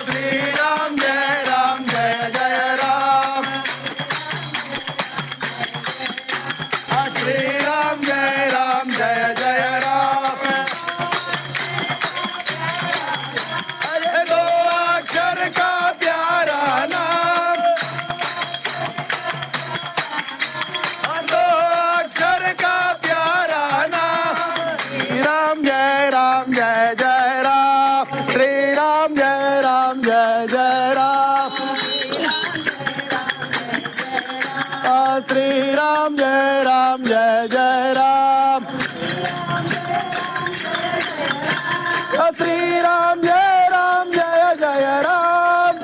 श्रीराम जय राम जय जय राम श्रीराम जय राम जय जय राम अरे दो अक्षर का प्यारा नाम दो अक्षर का प्यारा नाम श्रीराम जय राम जय जय राम श्रीराम जय राम जय जय राम श्रीराम जय राम जय जय राम श्रीराम जय राम जय जय राम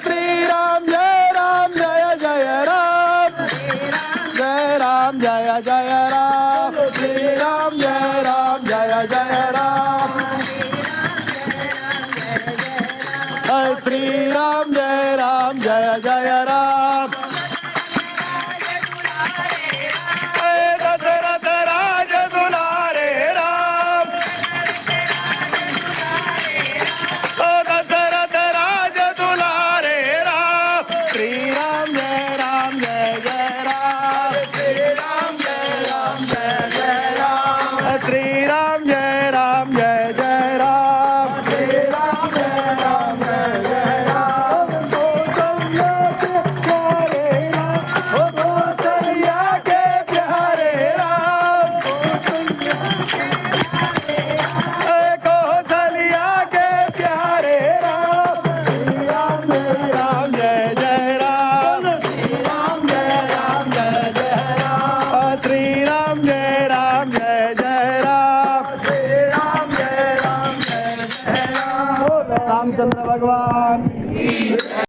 श्रीराम जय राम जय जय राम जय राम जय जय राम श्रीराम जय राम जय जय राम श्रीराम जय राम जय जय राम दशरथ राज दुलारे राम दशरथ राज दुलारे राम श्रीराम जय राम जय जय राम श्रीराम जय राम जय जय राम श्रीराम जय राम जय जय राम श्रीराम जय राम जय जय राम कौशल्या के प्यारे राम कौशल्या के प्यारे राम श्रीराम जय राम जय जय राम श्रीराम जय राम जय जय राम श्रीराम जय राम जय जय राम श्रीराम जय राम जय जय राम रामचंद्र भगवान